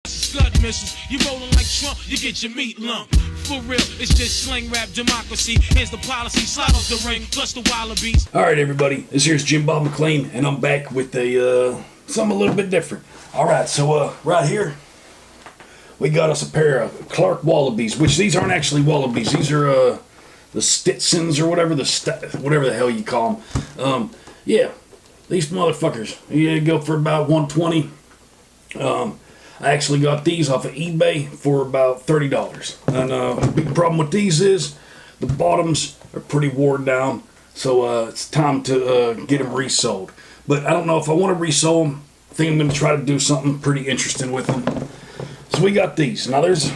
Scud missiles, you rolling like Trump, you get your meat lump. For real, it's just slang rap democracy. Here's the policy, slide off the ring, plus the Wallabees. Alright everybody, this here's Jim Bob McLean, and I'm back with a, something a little bit different. Alright, so right here, we got us a pair of Clark Wallabees, which these aren't actually Wallabees, these are the Stitsons or whatever, whatever the hell you call them. Yeah, these motherfuckers, you go for about $120. I actually got these off of eBay for about $30. And the big problem with these is the bottoms are pretty worn down, so it's time to get them resold. But I don't know if I want to resell them. I think I'm going to try to do something pretty interesting with them. So we got these. Now there's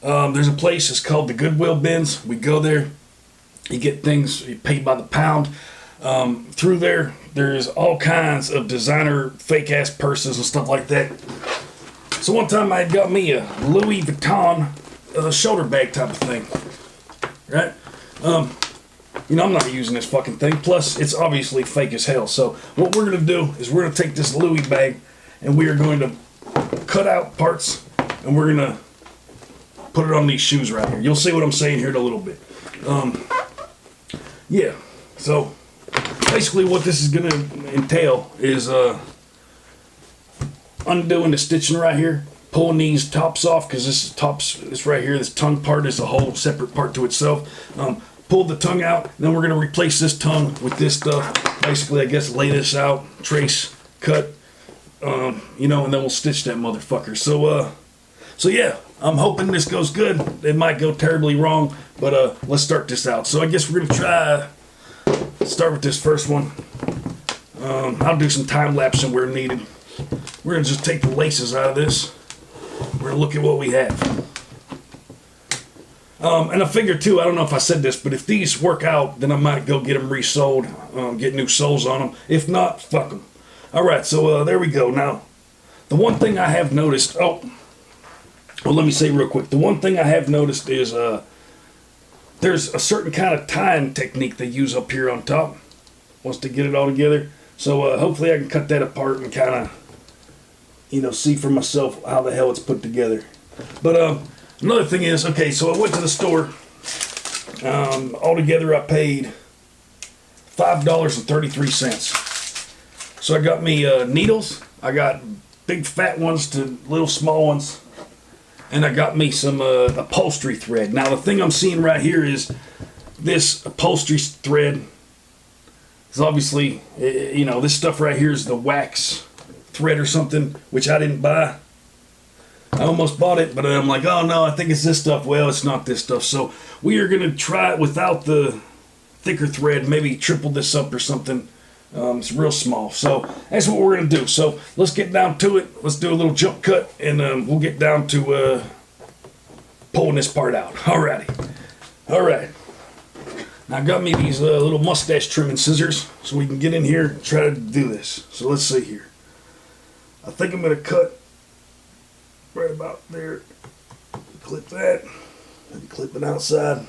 a place, it's called the Goodwill Bins. We go there, you get things, you pay by the pound. Through there's all kinds of designer fake ass purses and stuff like that. So one time I got me a Louis Vuitton shoulder bag type of thing, right? You know, I'm not using this fucking thing. Plus, it's obviously fake as hell. So what we're gonna do is we're gonna take this Louis bag and we are going to cut out parts and we're gonna put it on these shoes right here. You'll see what I'm saying here in a little bit. Yeah. So basically, what this is gonna entail is undoing the stitching right here, pulling these tops off, because this right here, this tongue part is a whole separate part to itself. Pull the tongue out, then we're going to replace this tongue with this stuff. Basically, I guess lay this out, trace, cut, you know, and then we'll stitch that motherfucker. So yeah, I'm hoping this goes good. It might go terribly wrong, but let's start this out. So I guess we're going to start with this first one. I'll do some time lapsing where needed. We're going to just take the laces out of this. We're going to look at what we have. And I figure too, I don't know if I said this, but if these work out, then I might go get them resold, get new soles on them. If not, fuck them. Alright, so there we go. Now, the one thing I have noticed, well, let me say real quick. The one thing I have noticed is there's a certain kind of tying technique they use up here on top once they get it all together. So hopefully I can cut that apart and kind of, you know, see for myself how the hell it's put together. But another thing is, okay, so I went to the store. Altogether I paid $5.33. So I got me needles. I got big fat ones to little small ones. And I got me some upholstery thread. Now the thing I'm seeing right here is this upholstery thread is obviously, you know, this stuff right here is the wax thread or something, which I didn't buy. I almost bought it, but I'm like, oh no, I think it's this stuff. Well, it's not this stuff. So we are going to try it without the thicker thread, maybe triple this up or something. It's real small. So that's what we're going to do. So let's get down to it. Let's do a little jump cut, and we'll get down to pulling this part out. Alrighty. Alright. Now I got me these little mustache trimming scissors so we can get in here and try to do this. So let's see here. I think I'm going to cut right about there. Clip that. And clip it outside.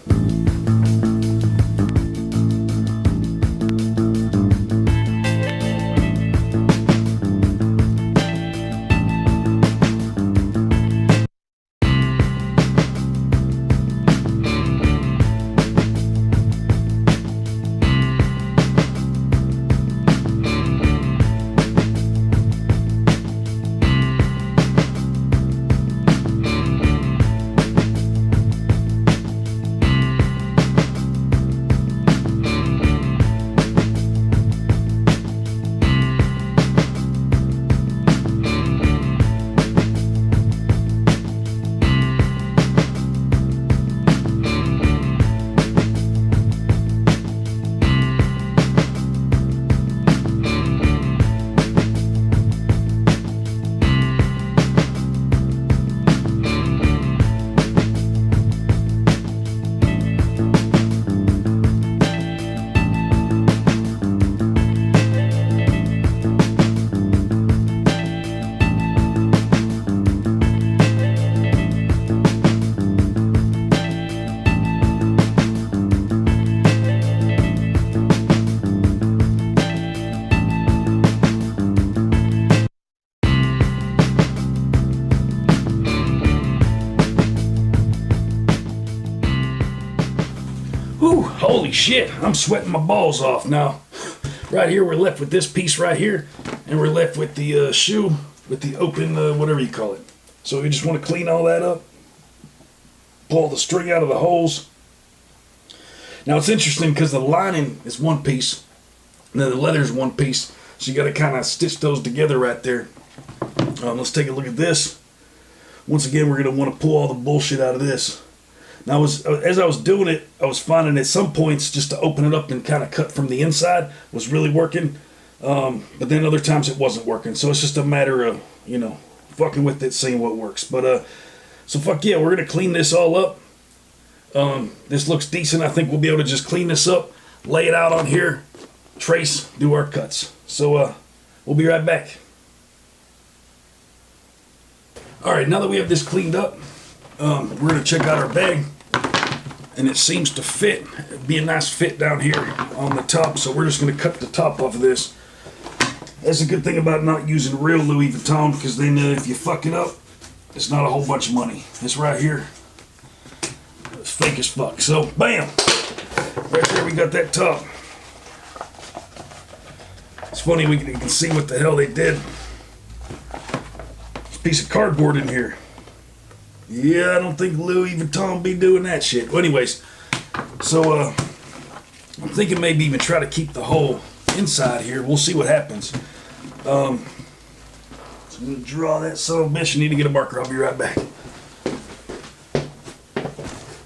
Holy shit, I'm sweating my balls off now. Right here, we're left with this piece right here, and we're left with the shoe, with the open, whatever you call it. So we just want to clean all that up, pull the string out of the holes. Now it's interesting because the lining is one piece, and then the leather is one piece, so you got to kind of stitch those together right there. Let's take a look at this. Once again, we're going to want to pull all the bullshit out of this. Now, as I was doing it, I was finding at some points just to open it up and kind of cut from the inside was really working. But then other times it wasn't working. So it's just a matter of, you know, fucking with it, seeing what works. But, so fuck yeah, we're going to clean this all up. This looks decent. I think we'll be able to just clean this up, lay it out on here, trace, do our cuts. So, we'll be right back. All right, now that we have this cleaned up, we're going to check out our bag. And it seems to fit. It'd be a nice fit down here on the top, so we're just going to cut the top off of this. That's a good thing about not using real Louis Vuitton, because then if you fuck it up, it's not a whole bunch of money. This right here, it's fake as fuck. So, bam! Right there we got that top. It's funny, you can see what the hell they did. There's a piece of cardboard in here. Yeah, I don't think Louis Vuitton be doing that shit. Well, anyways, so I'm thinking maybe even try to keep the whole inside here. We'll see what happens. So I'm going to draw that son of a bitch. I need to get a marker. I'll be right back.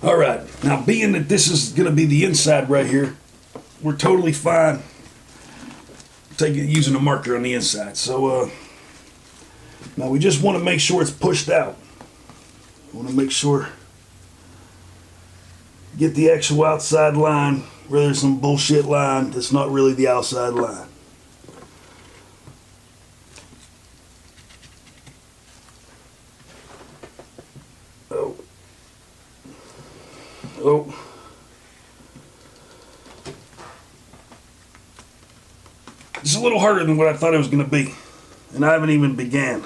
All right. Now, being that this is going to be the inside right here, we're totally fine using a marker on the inside. So now we just want to make sure it's pushed out. I want to make sure, get the actual outside line, where there's some bullshit line that's not really the outside line. Oh. Oh. It's a little harder than what I thought it was going to be, and I haven't even began.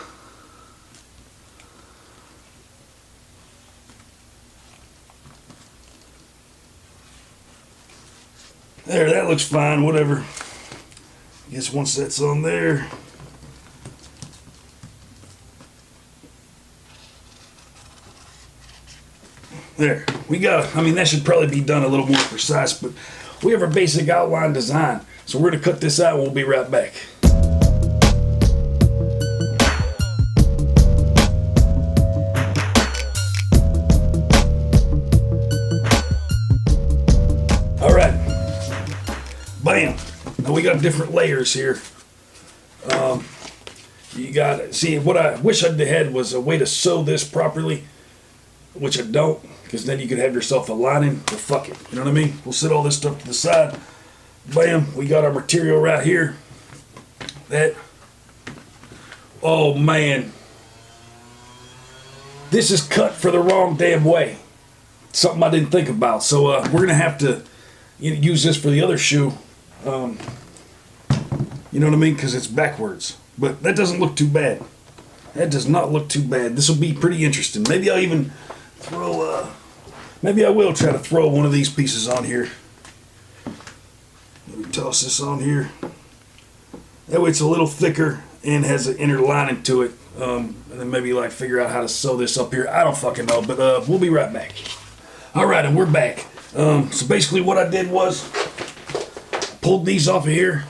There, that looks fine, whatever. I guess once that's on there. There, we got, I mean, that should probably be done a little more precise, but we have our basic outline design. So we're going to cut this out and we'll be right back. Bam! Now we got different layers here. You got, see, what I wish I'd had was a way to sew this properly, which I don't, because then you could have yourself a lining, but fuck it, you know what I mean? We'll set all this stuff to the side. Bam! We got our material right here. That, oh man. This is cut for the wrong damn way. Something I didn't think about. So we're going to have to use this for the other shoe. You know what I mean? Because it's backwards. But that doesn't look too bad. That does not look too bad. This will be pretty interesting. Maybe I'll even throw, maybe I will try to throw one of these pieces on here. Let me toss this on here. That way it's a little thicker and has an inner lining to it. And then maybe like figure out how to sew this up here. I don't fucking know, but we'll be right back. All right, and we're back. So basically what I did was pulled these off of here,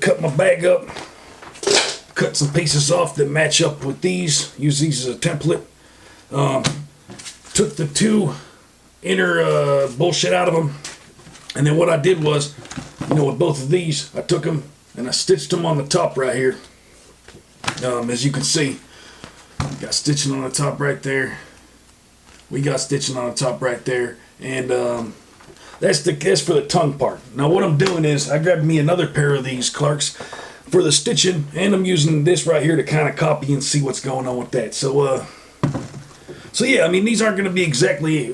cut my bag up, cut some pieces off that match up with these, use these as a template, took the two inner bullshit out of them, and then what I did was, you know, with both of these, I took them and I stitched them on the top right here. As you can see, got stitching on the top right there. We got stitching on the top right there, and that's for the tongue part. Now what I'm doing is I grabbed me another pair of these Clarks for the stitching, and I'm using this right here to kind of copy and see what's going on with that. So yeah, I mean, these aren't going to be exactly,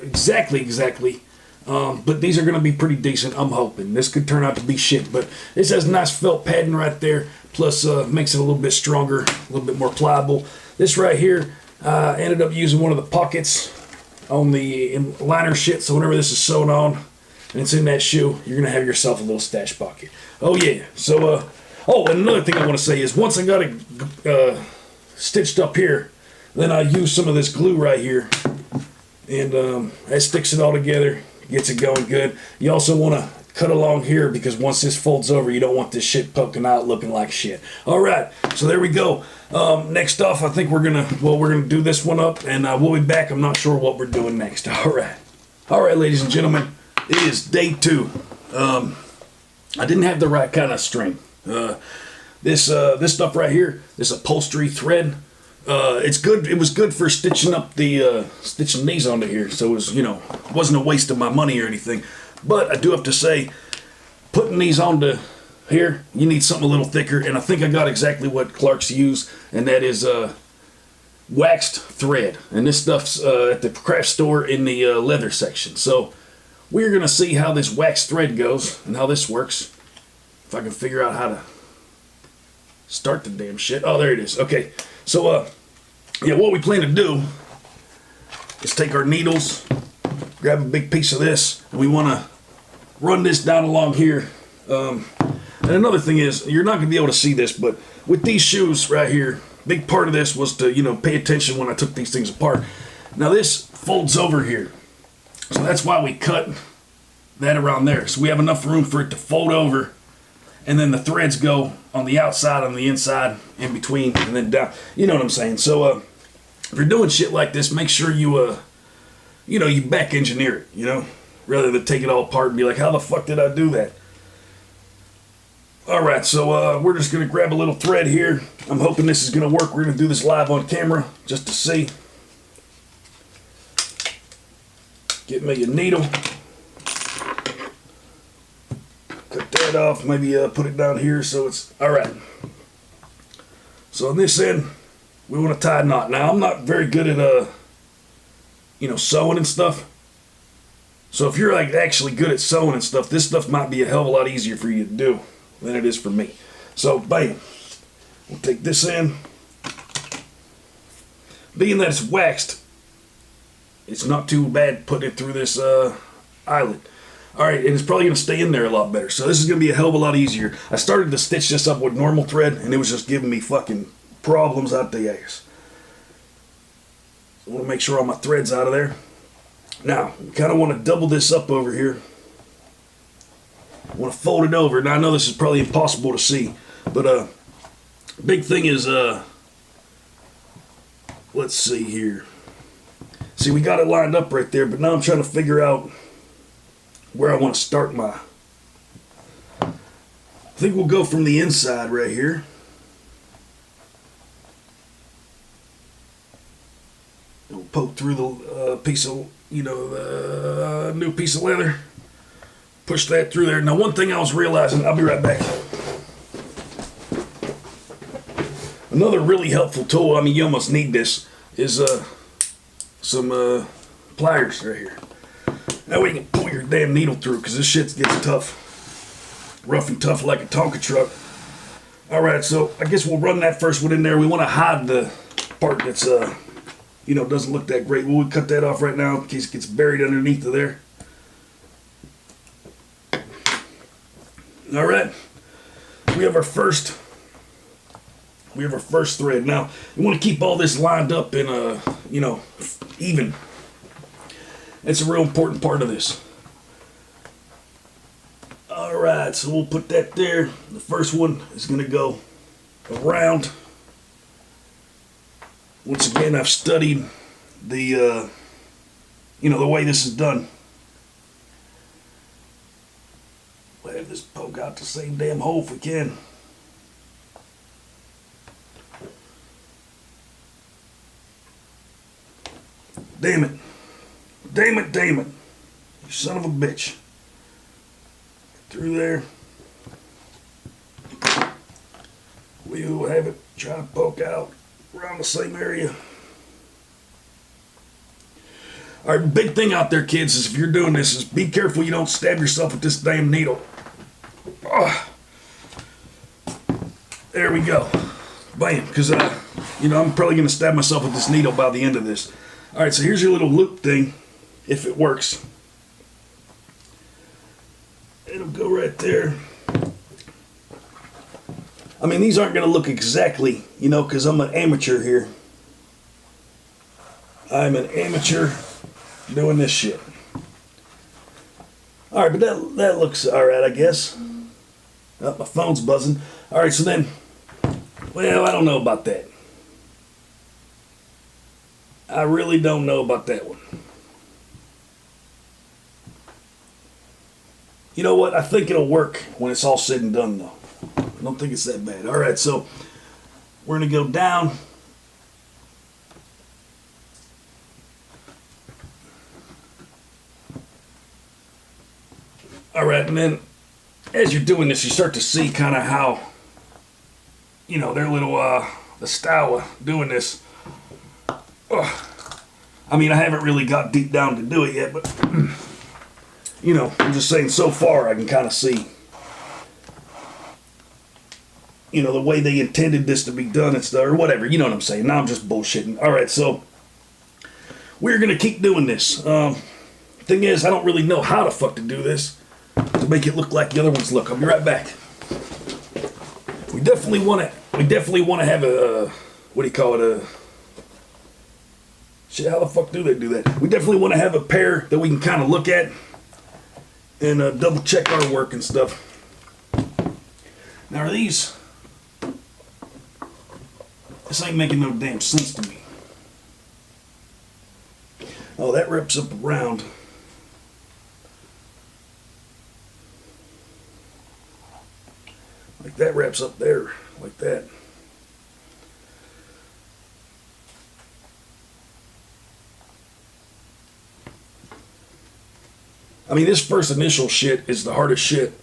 but these are going to be pretty decent. I'm hoping this could turn out to be shit, but this has nice felt padding right there, plus makes it a little bit stronger, a little bit more pliable. This right here, ended up using one of the pockets on the liner shit, so whenever this is sewn on, and it's in that shoe, you're going to have yourself a little stash pocket. Oh, yeah. So, oh, and another thing I want to say is once I got it stitched up here, then I use some of this glue right here, and that sticks it all together, gets it going good. You also want to cut along here because once this folds over, you don't want this shit poking out looking like shit. All right, so there we go. Next off, I think we're gonna do this one up, and we'll be back. I'm not sure what we're doing next. All right, ladies and gentlemen, it is day 2. I didn't have the right kind of string. This stuff right here, this upholstery thread, it's good. It was good for stitching up the stitching these onto here, so it was, wasn't a waste of my money or anything. But I do have to say, putting these onto here, you need something a little thicker, and I think I got exactly what Clark's use, and that is waxed thread. And this stuff's at the craft store in the leather section. So we're gonna see how this waxed thread goes and how this works. If I can figure out how to start the damn shit. Oh, there it is. Okay. So yeah, what we plan to do is take our needles, grab a big piece of this, and we want to run this down along here. And another thing is, you're not going to be able to see this, but with these shoes right here, big part of this was to, pay attention when I took these things apart. Now this folds over here, so that's why we cut that around there. So we have enough room for it to fold over, and then the threads go on the outside, on the inside, in between, and then down. You know what I'm saying? So if you're doing shit like this, make sure you you back engineer it, rather than take it all apart and be like, how the fuck did I do that? All right, so we're just going to grab a little thread here. I'm hoping this is going to work. We're going to do this live on camera just to see. Get me a needle. Cut that off. Maybe put it down here so it's... All right. So on this end, we want to tie a knot. Now, I'm not very good at... sewing and stuff. So if you're like actually good at sewing and stuff, this stuff might be a hell of a lot easier for you to do than it is for me. So bam, we'll take this in. Being that it's waxed, it's not too bad putting it through this eyelet. All right, and it's probably gonna stay in there a lot better. So this is gonna be a hell of a lot easier. I started to stitch this up with normal thread, and it was just giving me fucking problems out the ass. I want to make sure all my thread's out of there. Now, we kind of want to double this up over here. I want to fold it over. Now, I know this is probably impossible to see, but big thing is, let's see here. See, we got it lined up right there, but now I'm trying to figure out where I want to start my... I think we'll go from the inside right here. We'll poke through the piece of, the new piece of leather. Push that through there. Now, one thing I was realizing, I'll be right back. Another really helpful tool, you almost need this, is some pliers right here. That way you can pull your damn needle through, because this shit gets tough. Rough and tough like a Tonka truck. Alright, so I guess we'll run that first one in there. We want to hide the part that's... doesn't look that great. We'll cut that off right now in case it gets buried underneath of there. All right. We have our first thread. Now, you want to keep all this lined up in even. It's a real important part of this. All right, so we'll put that there. The first one is going to go around. Once again, I've studied the, the way this is done. We'll have this poke out the same damn hole if we can. Damn it. Damn it, damn it. You son of a bitch. Through there. We will have it try to poke out around the same area. Alright, big thing out there, kids, is if you're doing this, is be careful you don't stab yourself with this damn needle. Oh. There we go. Bam, because, I'm probably going to stab myself with this needle by the end of this. Alright, so here's your little loop thing, if it works. It'll go right there. I mean, these aren't going to look exactly, you know, because I'm an amateur here. I'm an amateur doing this shit. All right, but that looks all right, I guess. Oh, my phone's buzzing. All right, so then, well, I don't know about that. I really don't know about that one. You know what? I think it'll work when it's all said and done, though. I don't think it's that bad. All right, so we're going to go down. All right, and then as you're doing this, you start to see kind of how, you know, their little, the style of doing this. I mean, I haven't really got deep down to do it yet, but, you know, I'm just saying so far I can kind of see, you know, the way they intended this to be done and stuff, or whatever, you know what I'm saying. Now I'm just bullshitting. All right, so we're going to keep doing this. Thing is, I don't really know how the fuck to do this to make it look like the other ones look. I'll be right back. We definitely want to have a, what do you call it, a, shit, how the fuck do they do that? We definitely want to have a pair that we can kind of look at and double check our work and stuff. Now are these, this ain't making no damn sense to me. Oh, that wraps up around. Like that wraps up there, like that. I mean, this first initial shit is the hardest shit.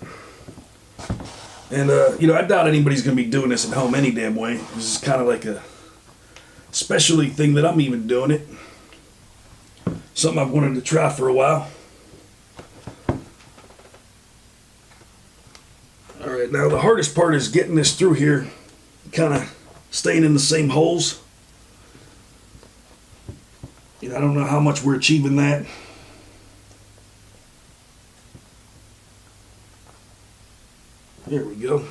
And, you know, I doubt anybody's going to be doing this at home any damn way. This is kind of like a specialty thing that I'm even doing it. Something I've wanted to try for a while. All right, now the hardest part is getting this through here, kind of staying in the same holes. You know, I don't know how much we're achieving that. There we go.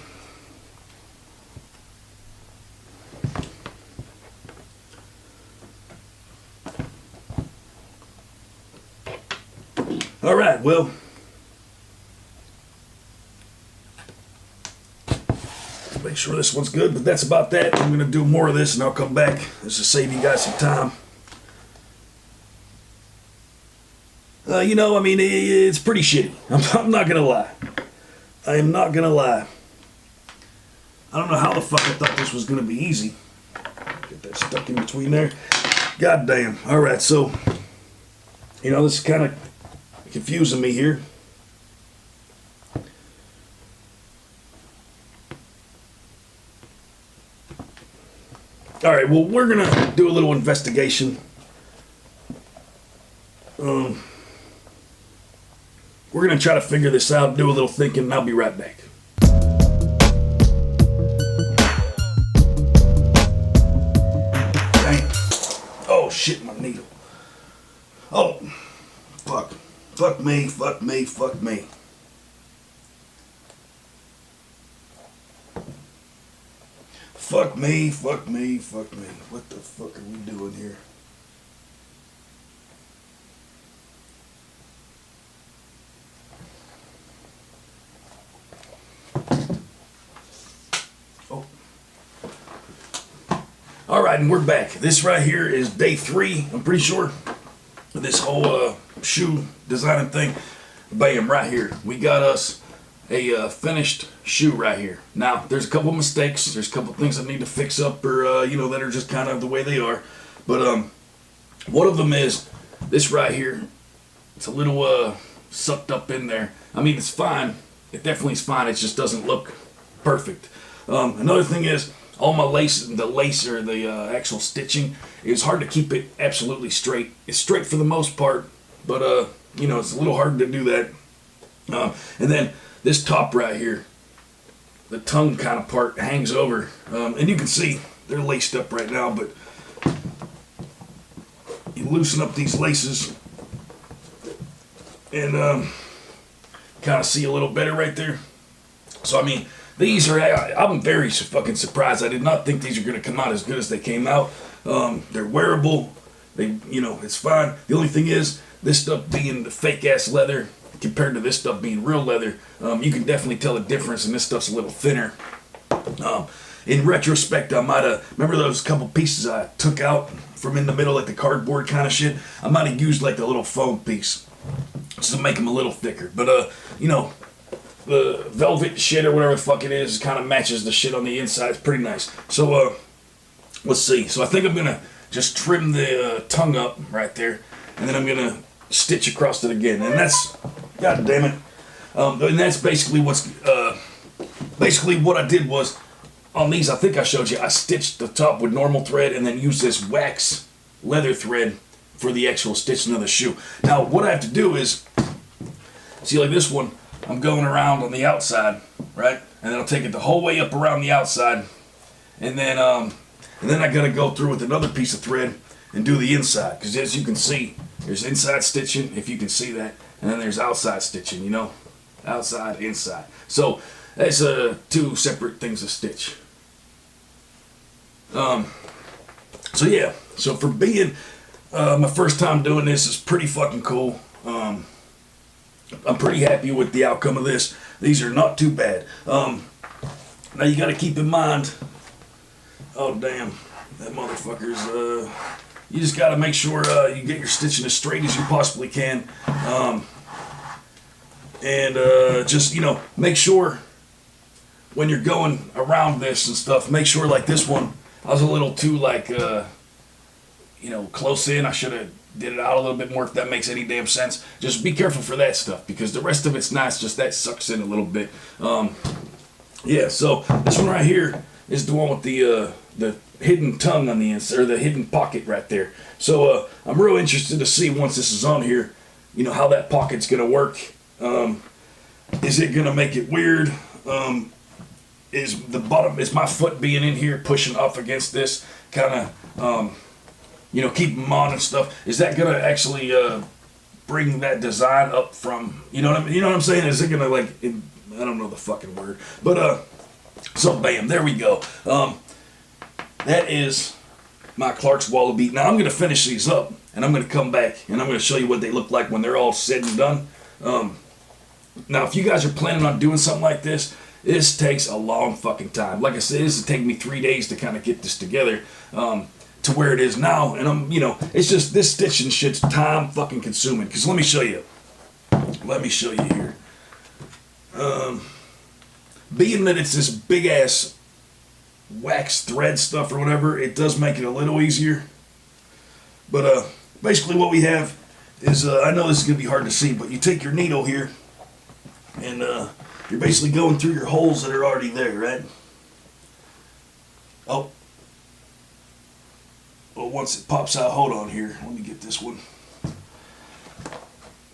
All right, well, make sure this one's good, but that's about that. I'm going to do more of this and I'll come back. This will save you guys some time. You know, I mean, it's pretty shitty. I'm not going to lie. I am not going to lie. I don't know how the fuck I thought this was going to be easy. Get that stuck in between there. God damn. All right, so, you know, this is kind of confusing me here. All right, well, we're going to do a little investigation. We're going to try to figure this out, do a little thinking, and I'll be right back. Damn. Oh, shit, my needle. Oh, fuck. Fuck me, fuck me, fuck me. Fuck me, fuck me, fuck me. What the fuck are we doing here? Oh. All right, and we're back. This right here is day 3, I'm pretty sure, of this whole shoe designing thing. Bam, right here. We got us a finished shoe right here. Now, there's a couple mistakes. There's a couple things I need to fix up, or you know, that are just kind of the way they are. But one of them is this right here. It's a little sucked up in there. I mean, it's fine. It definitely is fine. It just doesn't look perfect. Another thing is all my lace, or the actual stitching, is hard to keep it absolutely straight. It's straight for the most part, but you know, it's a little hard to do that. And then this top right here, the tongue kind of part hangs over, and you can see they're laced up right now, but you loosen up these laces and kind kind of see a little better right there. So I mean, these are, I'm very fucking surprised. I did not think these are going to come out as good as they came out. They're wearable. It's fine. The only thing is, this stuff being the fake ass leather compared to this stuff being real leather, you can definitely tell the difference, and this stuff's a little thinner. In retrospect, I might have, remember those couple pieces I took out from in the middle, like the cardboard kind of shit? I might have used like the little foam piece just to make them a little thicker. But, the velvet shit or whatever the fuck it is kind of matches the shit on the inside. It's pretty nice. So, let's see. So I think I'm going to just trim the tongue up right there, and then I'm going to stitch across it again. And that's, god damn it. And that's basically what I did was, on these, I think I showed you, I stitched the top with normal thread and then used this wax leather thread for the actual stitching of the shoe. Now, what I have to do is, see, like this one, I'm going around on the outside, right? And then I'll take it the whole way up around the outside, and then I gotta go through with another piece of thread and do the inside, because as you can see, there's inside stitching, if you can see that, and then there's outside stitching, outside, inside. So that's two separate things to stitch. So yeah, so for being my first time doing this is pretty fucking cool. I'm pretty happy with the outcome of this. These are not too bad. Now you got to keep in mind. Oh damn, that motherfucker's. You just got to make sure you get your stitching as straight as you possibly can, and just make sure when you're going around this and stuff. Make sure like this one, I was a little too close in. I should have did it out a little bit more, if that makes any damn sense. Just be careful for that stuff, because the rest of it's nice, just that sucks in a little bit. Yeah, so this one right here is the one with the hidden tongue on the inside, or the hidden pocket right there. So I'm real interested to see, once this is on here, how that pocket's gonna work. Is it gonna make it weird? Is my foot being in here pushing up against this, kind of keep them on and stuff? Is that gonna actually bring that design up from, you know what I'm saying? Is it gonna I don't know the fucking word, but so bam, there we go. That is my Clark's Wallabee. Now I'm gonna finish these up, and I'm gonna come back and I'm gonna show you what they look like when they're all said and done. Now if you guys are planning on doing something like this takes a long fucking time. Like I said, this will take me 3 days to kind of get this together. To where it is now, and it's just, this stitching shit's time fucking consuming, because let me show you here. Being that it's this big ass wax thread stuff or whatever, it does make it a little easier, but basically what we have is, I know this is going to be hard to see, but you take your needle here, and you're basically going through your holes that are already there, right? Well, once it pops out, hold on here. Let me get this one.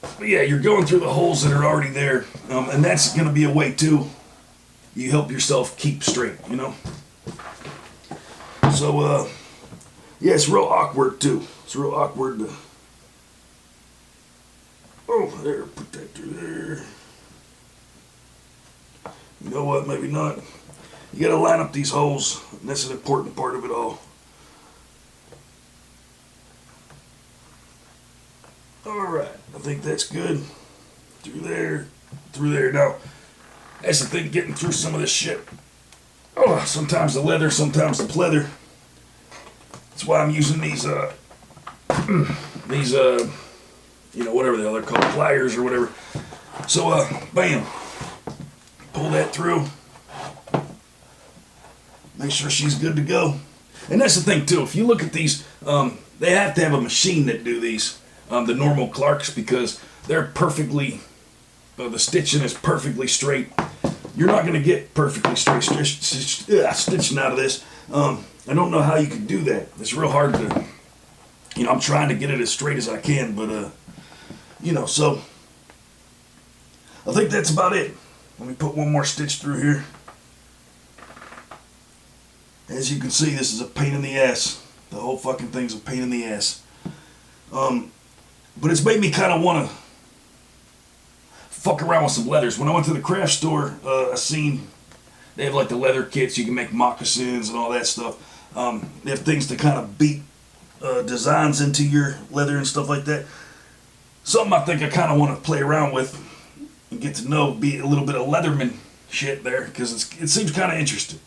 But yeah, you're going through the holes that are already there, and that's going to be a way too. You help yourself keep straight, So, yeah, it's real awkward too. It's real awkward to. Oh, there, put that through there. You know what? Maybe not. You got to line up these holes, and that's an important part of it all. Alright, I think that's good. Through there. Now, that's the thing, getting through some of this shit. Oh, sometimes the leather, sometimes the pleather. That's why I'm using these, whatever the hell they're called, pliers or whatever. So, bam. Pull that through. Make sure she's good to go. And that's the thing, too. If you look at these, they have to have a machine that do these. The normal Clarks, because they're perfectly, the stitching is perfectly straight. You're not going to get perfectly straight stitching out of this. I don't know how you can do that. It's real hard to, I'm trying to get it as straight as I can, but, so I think that's about it. Let me put one more stitch through here. As you can see, this is a pain in the ass. The whole fucking thing's a pain in the ass. But it's made me kind of want to fuck around with some leathers. When I went to the craft store, I seen they have like the leather kits. You can make moccasins and all that stuff. They have things to kind of beat designs into your leather and stuff like that. Something I think I kind of want to play around with and get to know, be a little bit of Leatherman shit there, because it seems kind of interesting.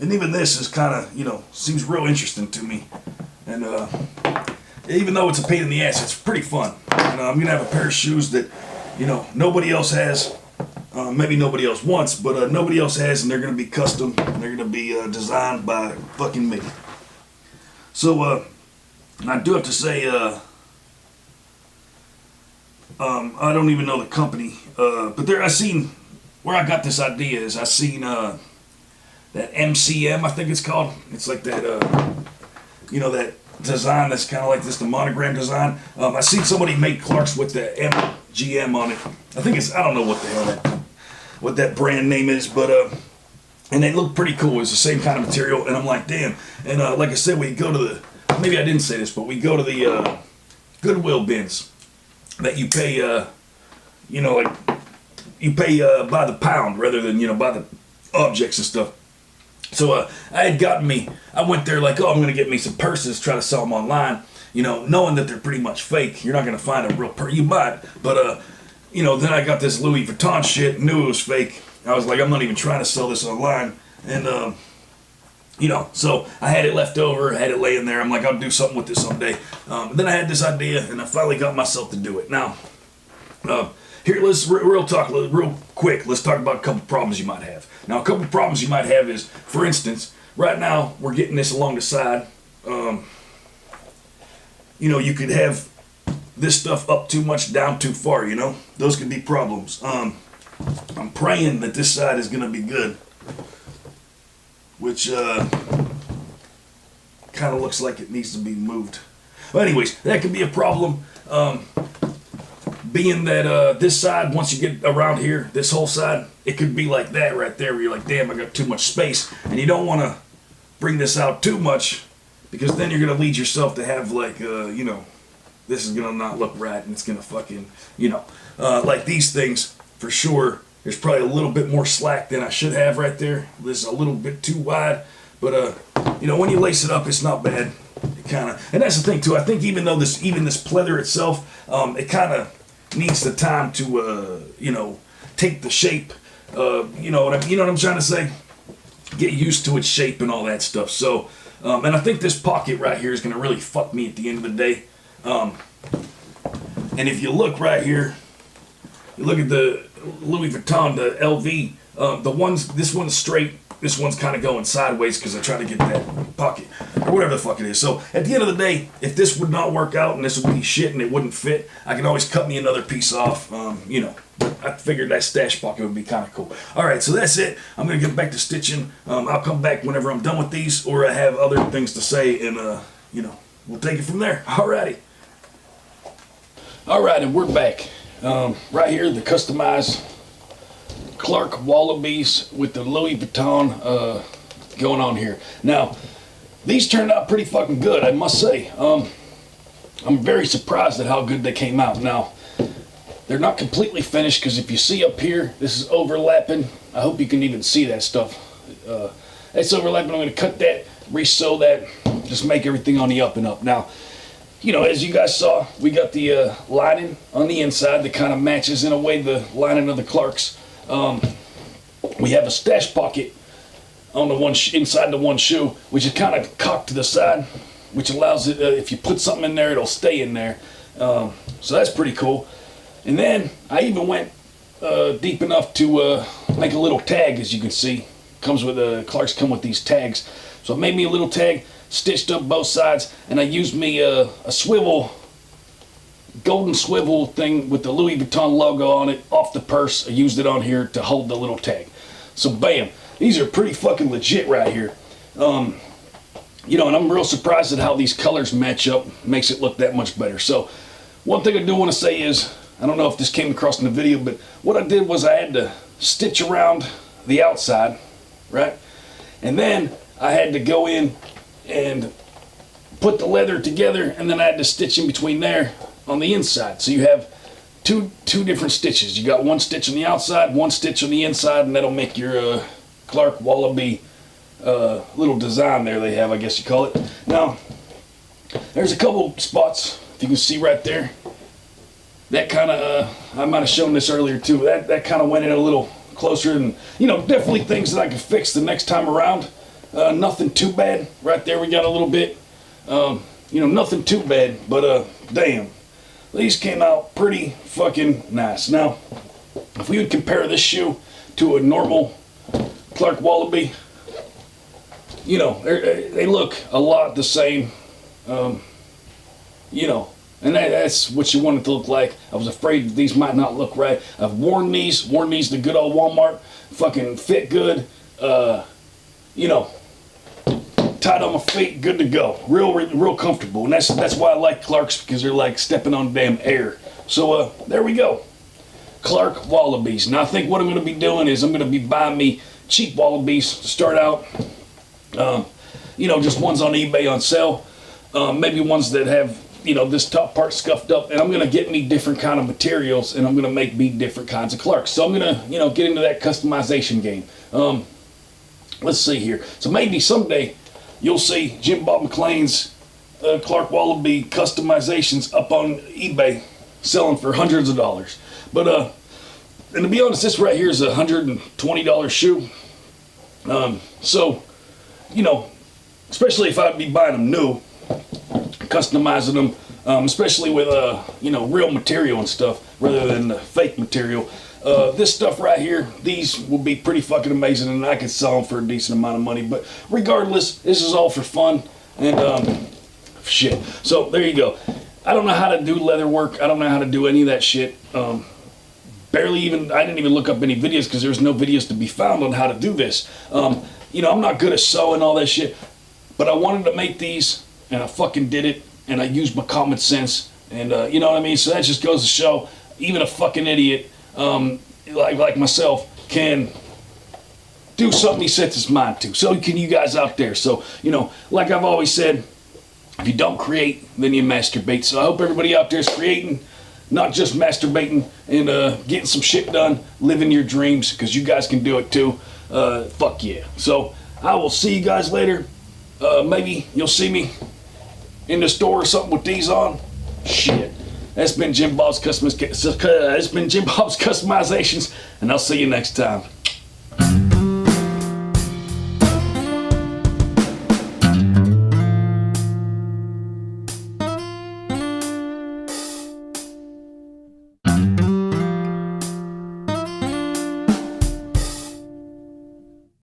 And even this is kind of, you know, seems real interesting to me. And even though it's a pain in the ass, it's pretty fun. And I'm going to have a pair of shoes that, you know, nobody else has. Maybe nobody else wants, but nobody else has, and they're going to be custom. And they're going to be designed by fucking me. So, I do have to say, I don't even know the company, but there I seen, where I got this idea is I seen that MCM, I think it's called. It's like that, you know, that design that's kind of like this, the monogram design. I seen somebody make Clarks with the MGM on it. I think it's, I don't know what the hell what that brand name is, but and they look pretty cool. It's the same kind of material, and I'm like, damn. And like I said, we go to the, maybe I didn't say this, but we go to the Goodwill bins that you pay, you know, like you pay by the pound rather than, you know, by the objects and stuff. So I went there like, oh, I'm gonna get me some purses, try to sell them online, you know, knowing that they're pretty much fake. You're not gonna find a real purse. You might, but you know, then I got this Louis Vuitton shit, knew it was fake. I was like, I'm not even trying to sell this online. And, you know, so I had it left over, had it laying there. I'm like, I'll do something with this someday. Then I had this idea, and I finally got myself to do it. Now, here, let's real quick, let's talk about a couple problems you might have. Now, a couple problems you might have is, for instance, right now, we're getting this along the side. You know, you could have this stuff up too much, down too far, you know? Those could be problems. I'm praying that this side is going to be good, which kind of looks like it needs to be moved. But anyways, that could be a problem. Being that this side, once you get around here, this whole side, it could be like that right there, where you're like, damn, I got too much space. And you don't want to bring this out too much, because then you're going to lead yourself to have like, you know, this is going to not look right, and it's going to fucking, you know, like these things, for sure, there's probably a little bit more slack than I should have right there. This is a little bit too wide, but, you know, when you lace it up, it's not bad. It kind of, and that's the thing too, I think even though this pleather itself, it kind of needs the time to, you know, take the shape, you know what I'm trying to say? Get used to its shape and all that stuff. So, and I think this pocket right here is going to really fuck me at the end of the day. And if you look right here, you look at the Louis Vuitton, the LV, this one's straight, this one's kind of going sideways because I try to get that pocket, or whatever the fuck it is. So at the end of the day, if this would not work out and this would be shit and it wouldn't fit, I can always cut me another piece off, you know. I figured that stash pocket would be kind of cool. Alright, so that's it. I'm going to get back to stitching. I'll come back whenever I'm done with these, or I have other things to say, and, you know, we'll take it from there. Alrighty. Alright, and we're back. Right here, the customized Clark Wallabees with the Louis Vuitton going on here. Now, these turned out pretty fucking good, I must say. I'm very surprised at how good they came out. Now, they're not completely finished, because if you see up here, this is overlapping. I hope you can even see that stuff. That's overlapping. I'm going to cut that, re-sew that, just make everything on the up and up. Now, you know, as you guys saw, we got the lining on the inside that kind of matches in a way the lining of the Clarks. We have a stash pocket on the one inside the one shoe, which is kind of cocked to the side, which allows it, if you put something in there, it'll stay in there. So that's pretty cool. And then I even went deep enough to make a little tag, as you can see. Comes with Clarks come with these tags. So I made me a little tag, stitched up both sides, and I used me a swivel, golden swivel thing with the Louis Vuitton logo on it off the purse. I used it on here to hold the little tag. So bam, these are pretty fucking legit right here. You know, and I'm real surprised at how these colors match up. Makes it look that much better. So one thing I do want to say is, I don't know if this came across in the video, but what I did was I had to stitch around the outside, right? And then I had to go in and put the leather together, and then I had to stitch in between there on the inside. So you have two different stitches. You got one stitch on the outside, one stitch on the inside, and that'll make your Clark Wallabee little design there they have, I guess you call it. Now, there's a couple spots, if you can see right there, that kind of, I might have shown this earlier too, that kind of went in a little closer, and, you know, definitely things that I can fix the next time around. Nothing too bad. Right there we got a little bit, you know, nothing too bad, but damn, these came out pretty fucking nice. Now, if we would compare this shoe to a normal Clark Wallabee, you know, they look a lot the same, you know, and that's what you want it to look like. I was afraid these might not look right. I've worn these the good old Walmart, fucking fit good, you know, tight on my feet, good to go, real comfortable. And that's why I like Clarks, because they're like stepping on damn air. So there we go, Clark Wallabees. Now I think what I'm going to be doing is I'm going to be buying me cheap Wallabees to start out. You know, just ones on eBay on sale. Maybe ones that have, you know, this top part scuffed up, and I'm going to get me different kind of materials, and I'm going to make me different kinds of Clarks. So I'm going to, you know, get into that customization game. Let's see here. So maybe someday you'll see Jim Bob McLean's Clark Wallabee customizations up on eBay selling for hundreds of dollars. But and to be honest, this right here is a $120 shoe. So, you know, especially if I'd be buying them new, customizing them, especially with you know, real material and stuff rather than fake material. This stuff right here, these will be pretty fucking amazing, and I could sell them for a decent amount of money. But regardless, this is all for fun, and shit. So there you go. I don't know how to do leather work. I don't know how to do any of that shit. Barely even, I didn't even look up any videos because there's no videos to be found on how to do this. You know, I'm not good at sewing all that shit, but I wanted to make these, and I fucking did it, and I used my common sense, and you know what I mean? So that just goes to show, even a fucking idiot like myself can do something he sets his mind to. So can you guys out there. So, you know, like I've always said, if you don't create, then you masturbate. So I hope everybody out there is creating, not just masturbating, and getting some shit done, living your dreams, because you guys can do it too. Fuck yeah. So I will see you guys later. Maybe you'll see me in the store or something with these on. Shit. That's been Jim Bob's Customizations, and I'll see you next time.